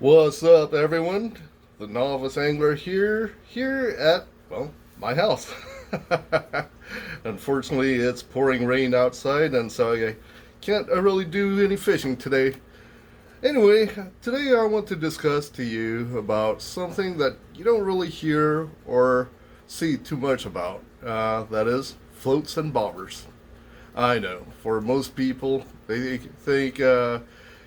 What's up, everyone? The novice angler here at, well, my house. Unfortunately, it's pouring rain outside, and so I can't really do any fishing today. Anyway, today I want to discuss to you about something that you don't really hear or see too much about. That is floats and bobbers. I know, for most people, they think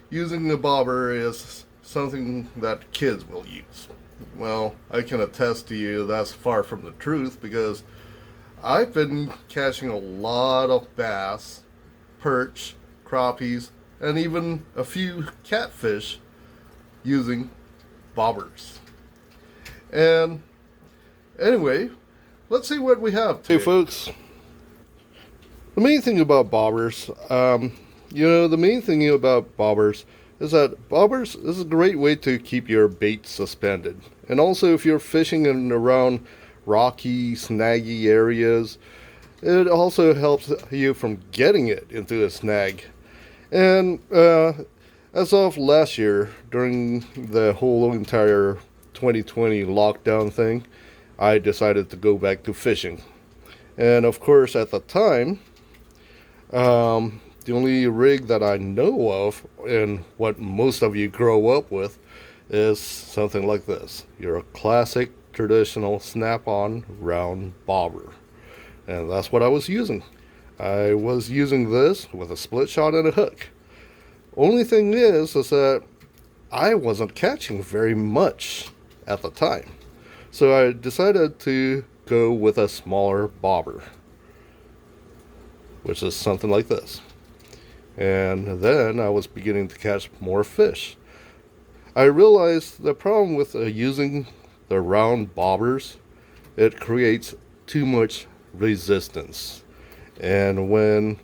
using the bobber is something that kids will use. Well, I can attest to you that's far from the truth because I've been catching a lot of bass, perch, crappies, and even a few catfish using bobbers. And anyway, let's see what we have today. Hey, folks. The main thing about bobbers, the main thing about bobbers is that bobbers is a great way to keep your bait suspended. And also, if you're fishing in around rocky, snaggy areas, it also helps you from getting it into a snag. And as of last year, during the whole entire 2020 lockdown thing, I decided to go back to fishing. And of course, at the time, the only rig that I know of, and what most of you grow up with, is something like this. Your classic, traditional, snap-on, round bobber. And that's what I was using. I was using this with a split shot and a hook. Only thing is that I wasn't catching very much at the time. So I decided to go with a smaller bobber, which is something like this. And then I was beginning to catch more fish. I realized the problem with using the round bobbers, it creates too much resistance. And when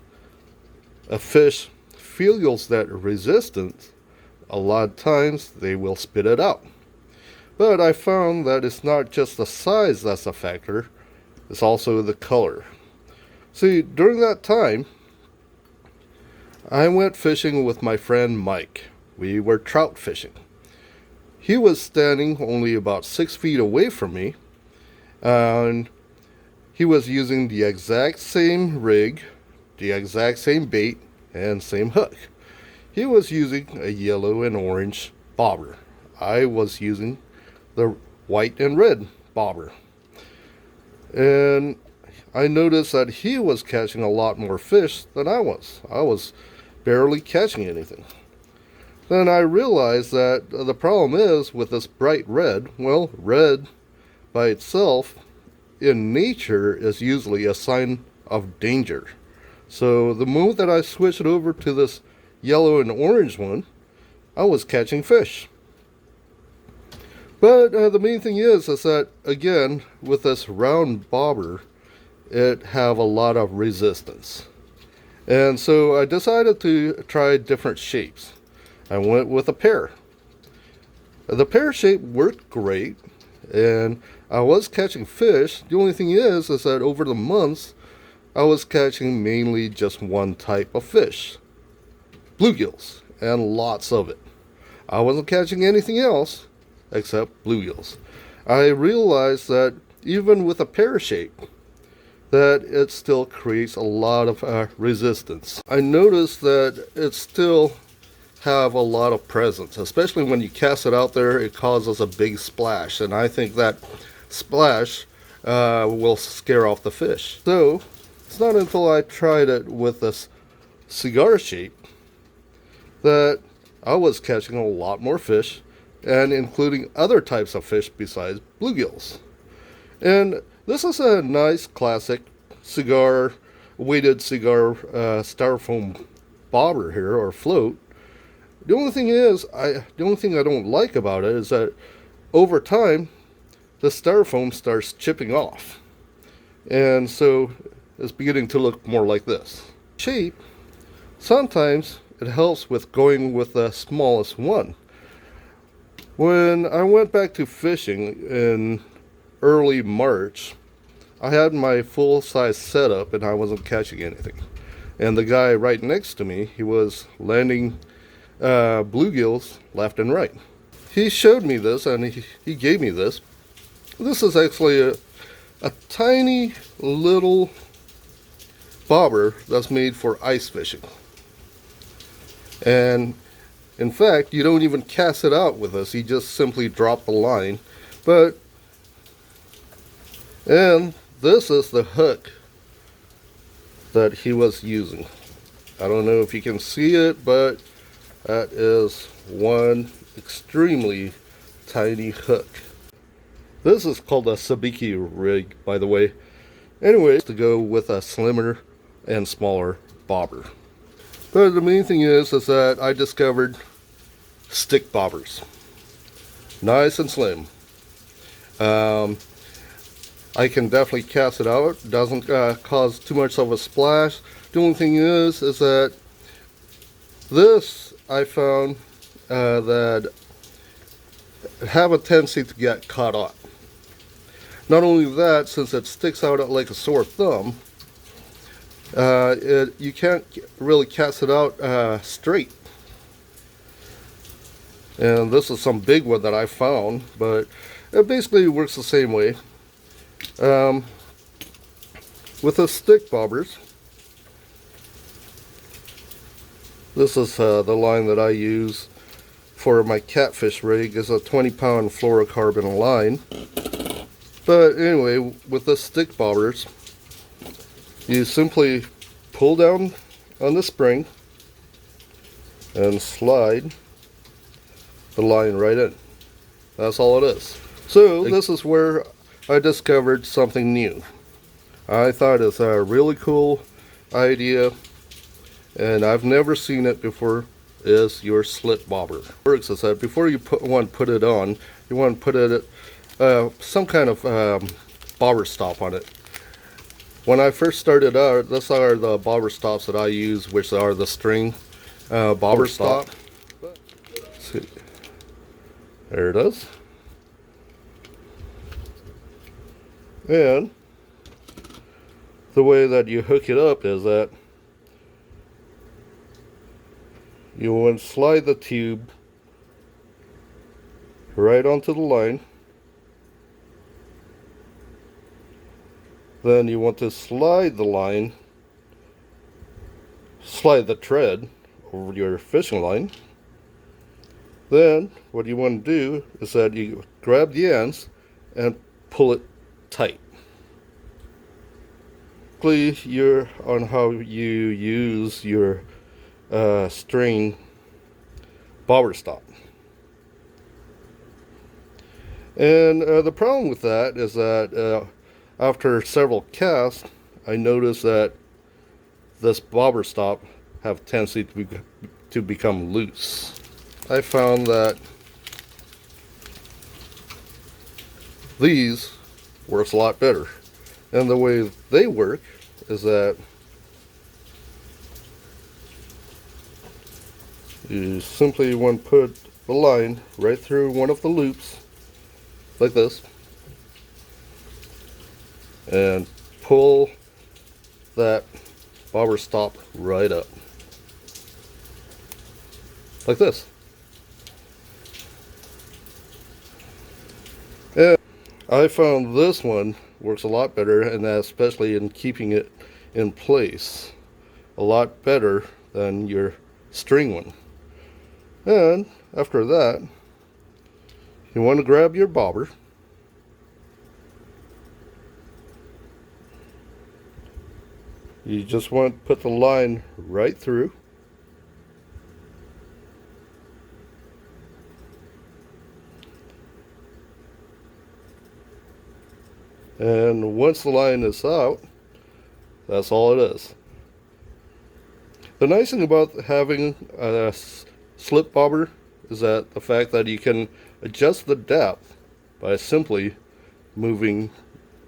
a fish feels that resistance, a lot of times they will spit it out. But I found that it's not just the size that's a factor, it's also the color. See, during that time, I went fishing with my friend Mike. We were trout fishing. He was standing only about 6 feet away from me, and he was using the exact same rig, the exact same bait, and same hook. He was using a yellow and orange bobber. I was using the white and red bobber. And I noticed that he was catching a lot more fish than I was. I was barely catching anything. Then I realized that the problem is with this bright red, well, red by itself in nature is usually a sign of danger. So the moment that I switched it over to this yellow and orange one, I was catching fish. But the main thing is that, again, with this round bobber, it have a lot of resistance. And so I decided to try different shapes. I went with a pear. The pear shape worked great, and I was catching fish. The only thing is that over the months, I was catching mainly just one type of fish. Bluegills, and lots of it. I wasn't catching anything else except bluegills. I realized that even with a pear shape, that it still creates a lot of resistance. I noticed that it still have a lot of presence, especially when you cast it out there, it causes a big splash, and I think that splash will scare off the fish. So it's not until I tried it with this cigar shape that I was catching a lot more fish, and including other types of fish besides bluegills. And this is a nice classic weighted cigar styrofoam bobber here, or float. The only thing I don't like about it is that over time, the styrofoam starts chipping off. And so it's beginning to look more like this. Shape, sometimes it helps with going with the smallest one. When I went back to fishing in early March, I had my full-size setup and I wasn't catching anything. And the guy right next to me, he was landing bluegills left and right. he showed me this, and he gave me this. This is actually a tiny little bobber that's made for ice fishing. And in fact, you don't even cast it out with this. You just simply drop the line. And this is the hook that he was using. I don't know if you can see it, but that is one extremely tiny hook. This is called a sabiki rig, by the way. Anyways, to go with a slimmer and smaller bobber. But the main thing is that I discovered stick bobbers. Nice and slim. I can definitely cast it out. It doesn't cause too much of a splash. The only thing is that this I found that have a tendency to get caught up. Not only that, since it sticks out like a sore thumb, you can't really cast it out straight. And this is some big one that I found, but it basically works the same way. With the stick bobbers, this is the line that I use for my catfish rig. Is a 20-pound fluorocarbon line. But anyway, with the stick bobbers, you simply pull down on the spring and slide the line right in. That's all it is. So this is where I discovered something new. I thought it's a really cool idea, and I've never seen it before, is your slip bobber. It works is that before you put it on, you want to put it some kind of bobber stop on it. When I first started out, these are the bobber stops that I use, which are the string bobber stop. See. There it is. And the way that you hook it up is that you want to slide the tube right onto the line. Then you want to slide the thread over your fishing line. Then what you want to do is that you grab the ends and pull it tight. You're on how you use your string bobber stop. And the problem with that is that after several casts, I noticed that this bobber stop have a tendency to become loose. I found that these works a lot better. And the way they work is that you simply want to put the line right through one of the loops, like this, and pull that bobber stop right up, like this. And I found this one works a lot better, and that especially in keeping it in place, a lot better than your string one. And after that, you want to grab your bobber, you just want to put the line right through, and once the line is out, that's all it is. The nice thing about having a slip bobber is that the fact that you can adjust the depth by simply moving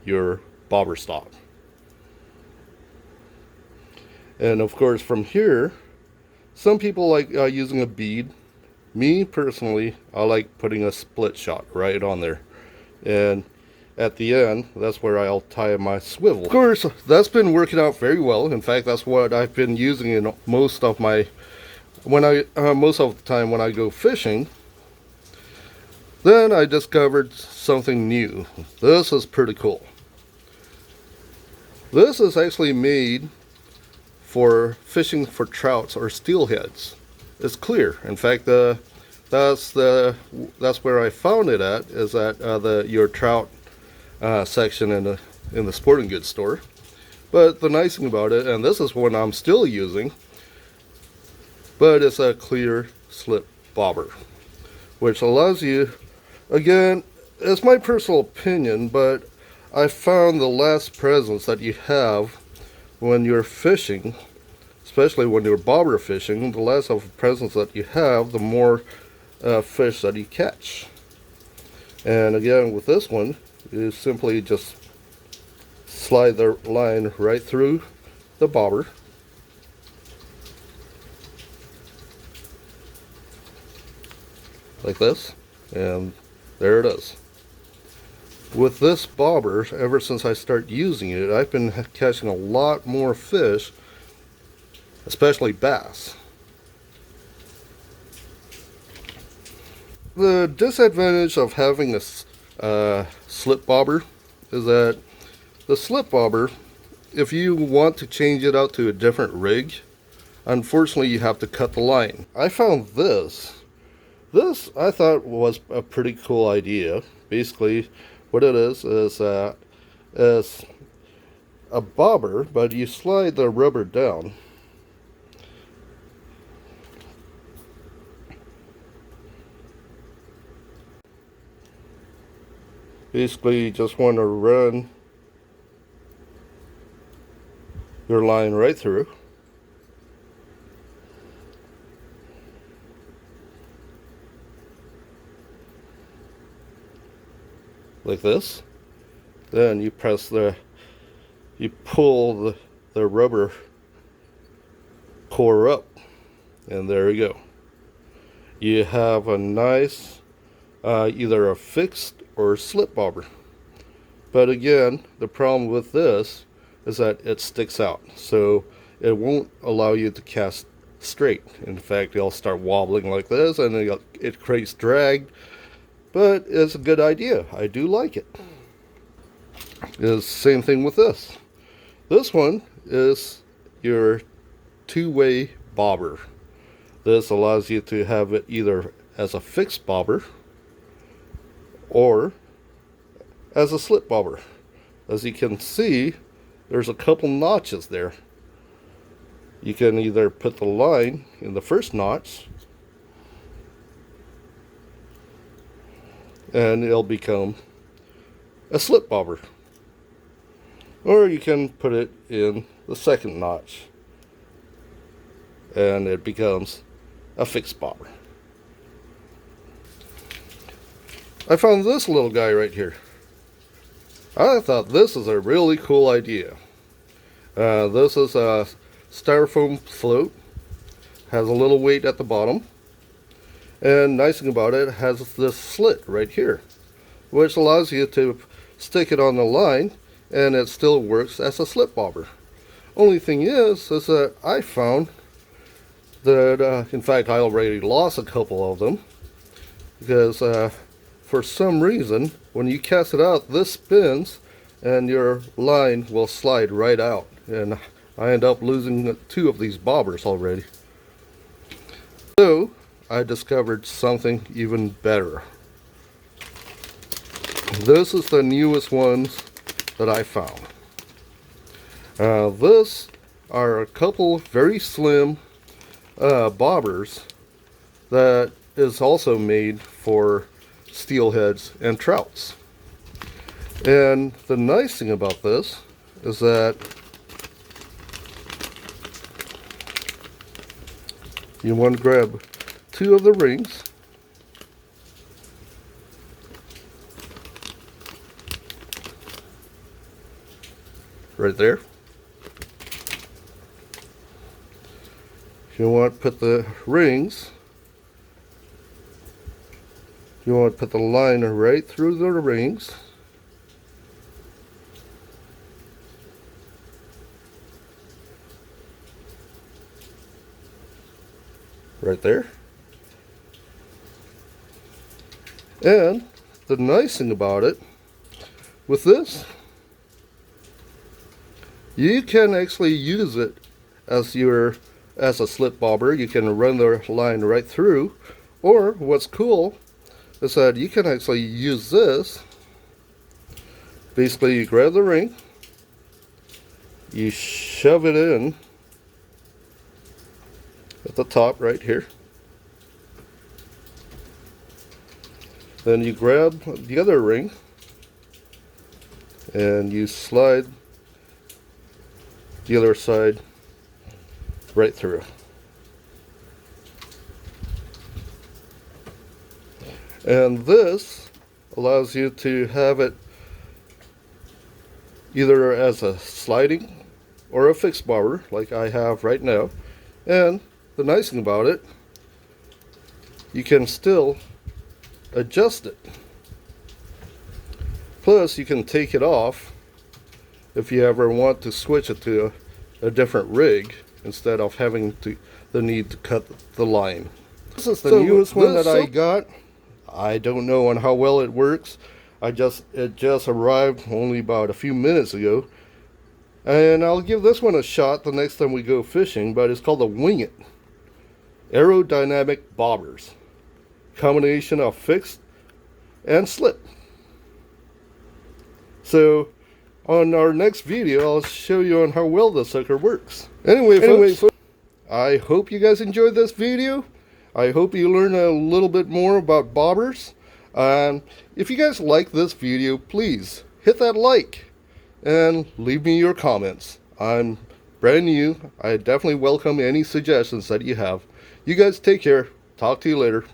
your bobber stop. And of course, from here, some people like using a bead. Me personally, I like putting a split shot right on there, and at the end, that's where I'll tie my swivel. Of course, that's been working out very well. In fact, that's what I've been using in most of the time when I go fishing. Then I discovered something new. This is pretty cool. This is actually made for fishing for trouts or steelheads. It's clear. In fact, that's where I found it at, is at your trout section in the sporting goods store. But the nice thing about it, and this is one I'm still using, but it's a clear slip bobber, which allows you, again, it's my personal opinion, but I found the less presence that you have when you're fishing, especially when you're bobber fishing, the less of a presence that you have, the more fish that you catch. And again, with this one, you simply just slide the line right through the bobber. Like this, and there it is. With this bobber, ever since I started using it, I've been catching a lot more fish, especially bass. The disadvantage of having a slip bobber is that the slip bobber, if you want to change it out to a different rig, unfortunately you have to cut the line. I found this I thought was a pretty cool idea. Basically, what it is a bobber, but you slide the rubber down. Basically, you just want to run your line right through. Like this. Then you pull the rubber core up, and there you go. You have a nice either a fixed or slip bobber. But again, the problem with this is that it sticks out, so it won't allow you to cast straight. In fact, it'll start wobbling like this, and it creates drag. But it's a good idea. I do like it. It's the same thing with this. This one is your two-way bobber. This allows you to have it either as a fixed bobber or as a slip bobber. As you can see, there's a couple notches there. You can either put the line in the first notch, and it'll become a slip bobber. Or you can put it in the second notch, and it becomes a fixed bobber. I found this little guy right here. I thought this is a really cool idea. This is a Styrofoam Float. Has a little weight at the bottom. And nice thing about it has this slit right here, which allows you to stick it on the line, and it still works as a slip bobber. Only thing is that I found that, in fact, I already lost a couple of them, because for some reason, when you cast it out, this spins, and your line will slide right out. And I end up losing 2 of these bobbers already. So I discovered something even better. This is the newest ones that I found. This are a couple very slim bobbers that is also made for steelheads and trouts. And the nice thing about this is that you want to grab 2 of the rings, right there. You want to put the rings, you want to put the line right through the rings. Right there. And the nice thing about it, with this, you can actually use it as a slip bobber. You can run the line right through, or what's cool is that you can actually use this. Basically, you grab the ring, you shove it in at the top right here, then you grab the other ring and you slide the other side right through. And this allows you to have it either as a sliding or a fixed bobber like I have right now. And the nice thing about it, you can still adjust it. Plus you can take it off if you ever want to switch it to a different rig instead of having the need to cut the line. This is the newest one that I got. I don't know on how well it works. It just arrived only about a few minutes ago, and I'll give this one a shot the next time we go fishing. But it's called the Wing It Aerodynamic Bobbers, combination of fixed and slip. So on our next video, I'll show you on how well the sucker works. Anyway, folks, I hope you guys enjoyed this video. I hope you learned a little bit more about bobbers. If you guys like this video, please hit that like and leave me your comments. I'm brand new. I definitely welcome any suggestions that you have. You guys take care. Talk to you later.